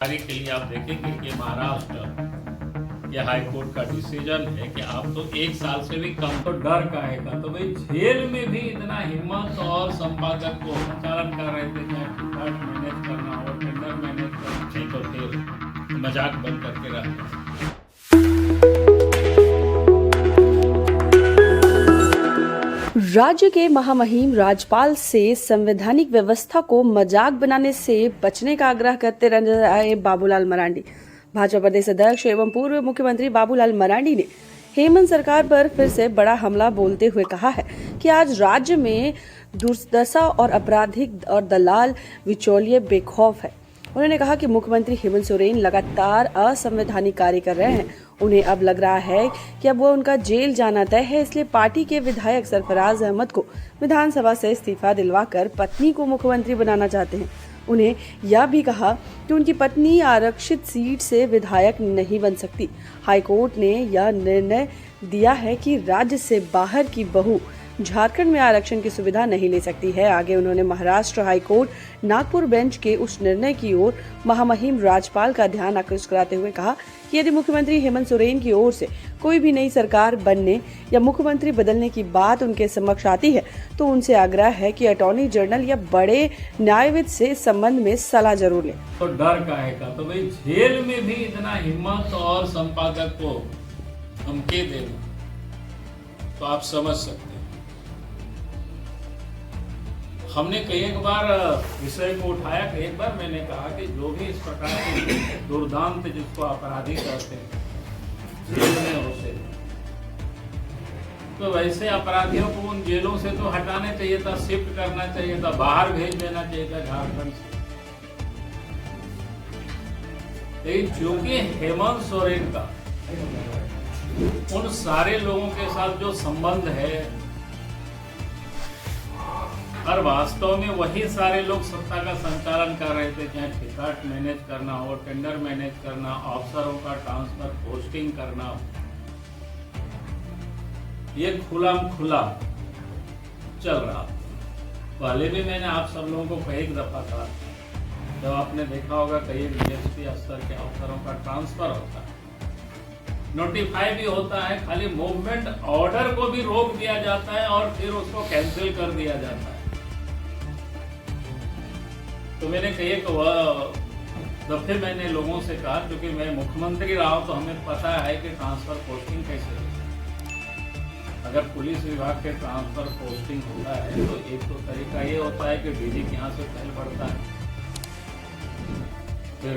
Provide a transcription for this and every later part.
के लिए आप देखेंगे कि महाराष्ट्र के हाई कोर्ट का डिसीजन है कि आप तो 1 साल से भी कम, तो डर का है का तो भाई जेल में भी इतना हिम्मत और संपादक को संचालन कर रहे थे, चाहे टिकट मैनेज करना हो, टेंडर मैनेज करना, नहीं तो फिर मजाक बंद करके रखते। राज्य के महामहिम राज्यपाल से संवैधानिक व्यवस्था को मजाक बनाने से बचने का आग्रह करते नजर आए बाबूलाल मरांडी। भाजपा प्रदेश अध्यक्ष एवं पूर्व मुख्यमंत्री बाबूलाल मरांडी ने हेमंत सरकार पर फिर से बड़ा हमला बोलते हुए कहा है कि आज राज्य में दुर्दशा और आपराधिक और दलाल बिचौलिए बेखौफ है। उन्होंने कहा कि मुख्यमंत्री हेमंत सोरेन लगातार असंवैधानिक कार्य कर रहे हैं। उन्हें अब लग रहा है कि अब वो उनका जेल जाना तय है, इसलिए पार्टी के विधायक सरफराज अहमद को विधानसभा से इस्तीफा दिलवाकर पत्नी को मुख्यमंत्री बनाना चाहते हैं। उन्हें यह भी कहा कि उनकी पत्नी आरक्षित सीट से विधायक नहीं बन सकती। हाईकोर्ट ने यह निर्णय दिया है कि राज्य से बाहर की बहू झारखंड में आरक्षण की सुविधा नहीं ले सकती है। आगे उन्होंने महाराष्ट्र हाईकोर्ट नागपुर बेंच के उस निर्णय की ओर महामहिम राज्यपाल का ध्यान आकृष्ट कराते हुए कहा कि यदि मुख्यमंत्री हेमंत सोरेन की ओर से कोई भी नई सरकार बनने या मुख्यमंत्री बदलने की बात उनके समक्ष आती है तो उनसे आग्रह है कि अटॉर्नी जनरल या बड़े न्यायविद से इस संबंध में सलाह जरूर लें। तो डर का है का तो भाई जेल में भी इतना हिम्मत और संपादक को धमकी देना, तो आप समझ सकते हैं। हमने कई एक बार विषय को उठाया, कई एक बार मैंने कहा कि जो भी इस प्रकार के दुर्दांत जिसको अपराधी कहते हैं जेल में होते, तो वैसे अपराधियों को उन जेलों से तो हटाने चाहिए था, शिफ्ट करना चाहिए था, बाहर भेज देना चाहिए था झारखंड से। लेकिन चूंकि हेमंत सोरेन का उन सारे लोगों के साथ जो संबंध है और वास्तव में वही सारे लोग सत्ता का संचालन कर रहे थे, चाहे टिकट मैनेज करना हो, टेंडर मैनेज करना, अफसरों का ट्रांसफर पोस्टिंग करना हो, ये खुला चल रहा। पहले भी मैंने आप सब लोगों को कई दफा कहा, जब आपने देखा होगा कई डीएसपी स्तर के अफसरों का ट्रांसफर होता है, नोटिफाई भी होता है, खाली मूवमेंट ऑर्डर को भी रोक दिया जाता है और फिर उसको कैंसिल कर दिया जाता है। तो मैंने कई एक दफे मैंने लोगों से कहा, क्योंकि मैं मुख्यमंत्री रहा हूं तो हमें पता है कि ट्रांसफर पोस्टिंग कैसे होती है। अगर पुलिस विभाग के ट्रांसफर पोस्टिंग होता है तो एक तो तरीका ये होता है कि डीजी के यहाँ से फैल पड़ता है, फिर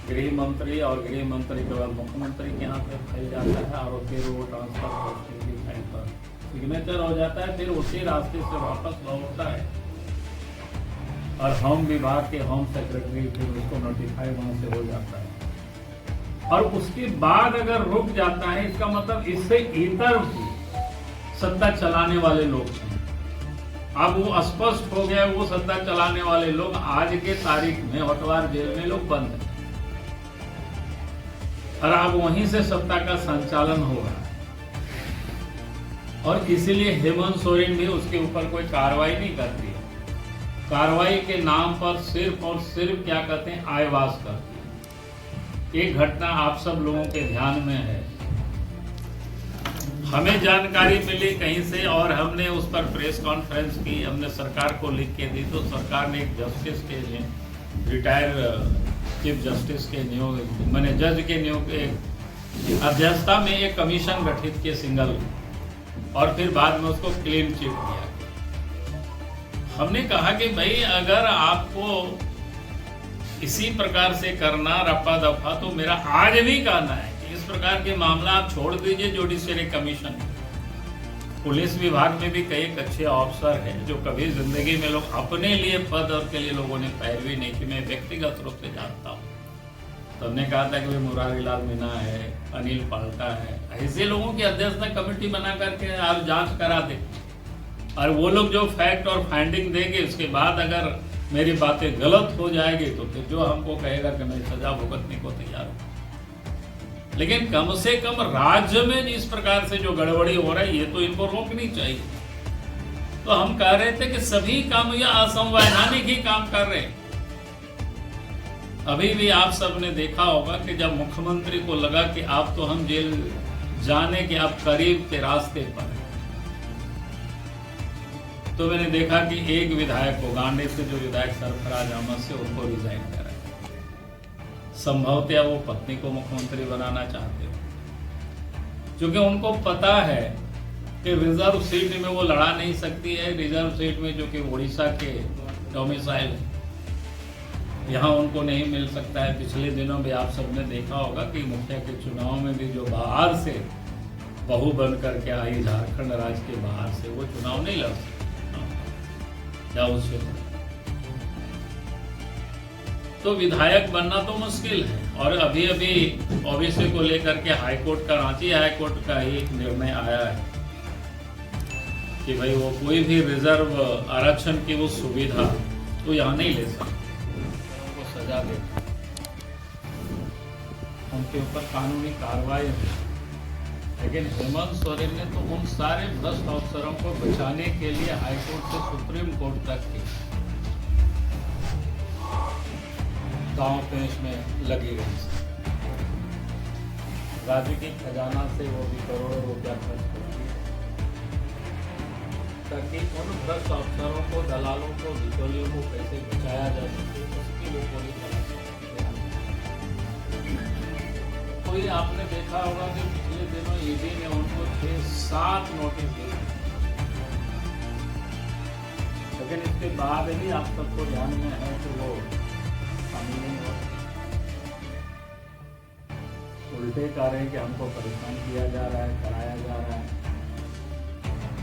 गृह मंत्री और गृह मंत्री के बाद मुख्यमंत्री के यहाँ पे फैल जाता है और फिर वो ट्रांसफर पोस्टिंग की फाइल पर सिग्नेचर हो जाता है, फिर उसी रास्ते से वापस लौटता है और होम विभाग के होम सेक्रेटरी फिर उसको नोटिफाई वहां से हो जाता है। और उसके बाद अगर रुक जाता है, इसका मतलब इससे इतर भी सत्ता चलाने वाले लोग हैं। अब वो स्पष्ट हो गया, वो सत्ता चलाने वाले लोग आज के तारीख में होटवार जेल में लोग बंद हैं और अब वहीं से सत्ता का संचालन हो रहा है। और इसीलिए हेमंत सोरेन भी उसके ऊपर कोई कार्रवाई नहीं करती है। कार्रवाई के नाम पर सिर्फ और सिर्फ क्या कहते हैं, आयवास करती है। एक घटना आप सब लोगों के ध्यान में है, हमें जानकारी मिली कहीं से और हमने उस पर प्रेस कॉन्फ्रेंस की, हमने सरकार को लिख के दी, तो सरकार ने एक जस्टिस के लिए रिटायर चीफ जस्टिस के नियोग मैंने जज के नियोग अध्यक्षता में एक कमीशन गठित किए सिंगल, और फिर बाद में उसको क्लीन चिट दिया। हमने कहा कि भाई अगर आपको इसी प्रकार से करना रफा दफा, तो मेरा आज भी कहना है कि इस प्रकार के मामला आप छोड़ दीजिए जुडिशियरी कमीशन। पुलिस विभाग में भी कई अच्छे ऑफिसर हैं जो कभी जिंदगी में लोग अपने लिए पद और के लिए लोगों ने पैरवी नहीं की। मैं व्यक्तिगत रूप से जानता हूँ, तो हमने कहा था कि मुरारी लाल मीणा है, अनिल पाल्टा है, ऐसे लोगों की अध्यक्षता कमेटी बना करके आप जांच करा दे और वो लोग जो फैक्ट और फाइंडिंग देंगे, उसके बाद अगर मेरी बातें गलत हो जाएगी तो फिर जो हमको कहेगा कि मैं सजा भुगतने को तैयार हूँ। लेकिन कम से कम राज्य में इस प्रकार से जो गड़बड़ी हो रहा है, ये तो इनको रोकनी चाहिए। तो हम कह रहे थे कि सभी काम या असंवैधानिक ही काम कर रहे हैं। अभी भी आप सब ने देखा होगा कि जब मुख्यमंत्री को लगा कि आप तो हम जेल जाने के आप करीब के रास्ते पर हैं, तो मैंने देखा कि एक विधायक को, गांडे से जो विधायक सरफराज अहमद से, उनको रिजाइन करा। संभवतः वो पत्नी को मुख्यमंत्री बनाना चाहते हो, क्योंकि उनको पता है कि रिजर्व सीट में वो लड़ा नहीं सकती है। रिजर्व सीट में जो कि उड़ीसा के डोमिसाइल है, यहाँ उनको नहीं मिल सकता है। पिछले दिनों में आप सबने देखा होगा कि मुखिया के चुनाव में भी जो बाहर से बहू बन करके आई, झारखंड राज्य के बाहर से, वो चुनाव नहीं लड़ सकती या उस क्षेत्र। तो विधायक बनना तो मुश्किल है। और अभी अभी ओबीसी को लेकर के हाईकोर्ट का, रांची हाईकोर्ट का ही एक निर्णय आया है कि भाई वो कोई भी रिजर्व आरक्षण की वो सुविधा तो यहाँ नहीं ले सकते, उनको सजा दे, उनके ऊपर कानूनी कार्रवाई है। लेकिन हेमंत सोरेन ने तो उन सारे भ्रष्ट अफसरों को बचाने के लिए हाईकोर्ट से सुप्रीम कोर्ट तक के गांव पेश में लगी रही। राज्य के खजाना से वो भी करोड़ों रुपया खर्च करती है, ताकि उन भ्रष्ट अफसरों को, दलालों को, बिचौलियों को कैसे बचाया जा सके, उसकी वो पूरी तरह से। कोई आपने देखा होगा कि पिछले दिनों ईडी ने उनको 6-7 नोटिस दिए, लेकिन इसके बाद भी आप सबको ध्यान में है कि वो शामिल नहीं हो, उल्टे कह रहे हैं कि हमको परेशान किया जा रहा है, कराया जा रहा है।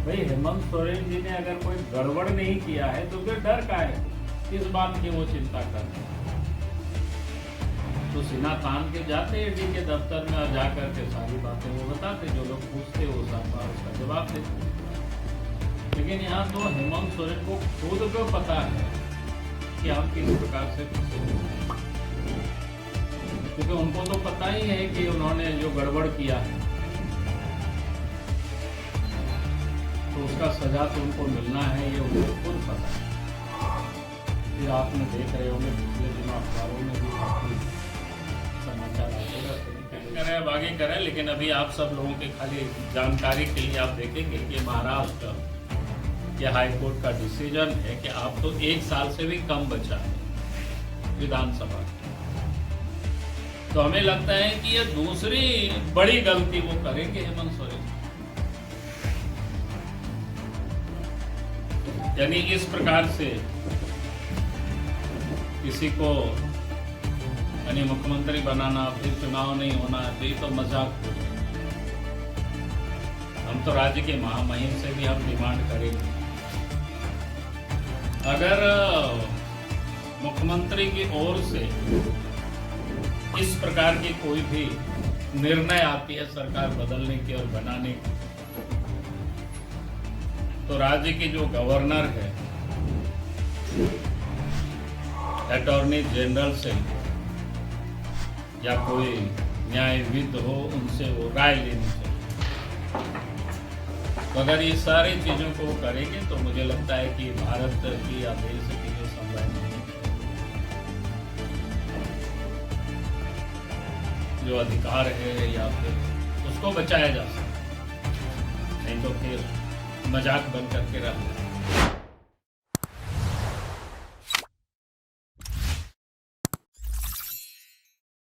भाई हेमंत सोरेन जी ने अगर कोई गड़बड़ नहीं किया है तो फिर डर का है, किस बात की वो चिंता कर रहे हैं? तो सीना तान के जाते ईडी के दफ्तर में और जाकर के सारी बातें वो बताते, जो लोग पूछते वो सब उसका जवाब देते। लेकिन यहाँ तो हेमंत सोरेन को खुद को पता है कि हम किस प्रकार से फंसे, क्योंकि उनको तो पता ही है कि उन्होंने जो गड़बड़ किया है तो उसका सजा तो उनको मिलना है, ये उनको खुद पता है। फिर आपने देख रहे होंगे पिछले दिनों अखबारों में भी काफी समाचार आते रहते हैं, आगे करें। लेकिन अभी आप सब लोगों के खाली जानकारी के लिए आप देखेंगे कि महाराष्ट्र के हाईकोर्ट का डिसीजन है कि आप तो 1 साल से भी कम बचा है विधानसभा। तो हमें लगता है कि ये दूसरी बड़ी गलती वो करेंगे हेमंत सोरेन, यानी इस प्रकार से किसी को यानी मुख्यमंत्री बनाना, फिर चुनाव नहीं होना, फिर तो मजाक हो गया। हम तो राज्य के महामहिम से भी हम डिमांड करेंगे, अगर मुख्यमंत्री की ओर से इस प्रकार की कोई भी निर्णय आती है सरकार बदलने की और बनाने की, तो राज्य के जो गवर्नर है, अटॉर्नी जनरल से या कोई न्यायविद हो, उनसे वो राय लेनी चाहिए। तो अगर ये सारी चीजों को करेंगे तो मुझे लगता है कि भारत की या देश की जो संवैधानिक जो अधिकार है या फिर उसको बचाया जा सकता है, नहीं तो फिर मजाक बन करके रहा।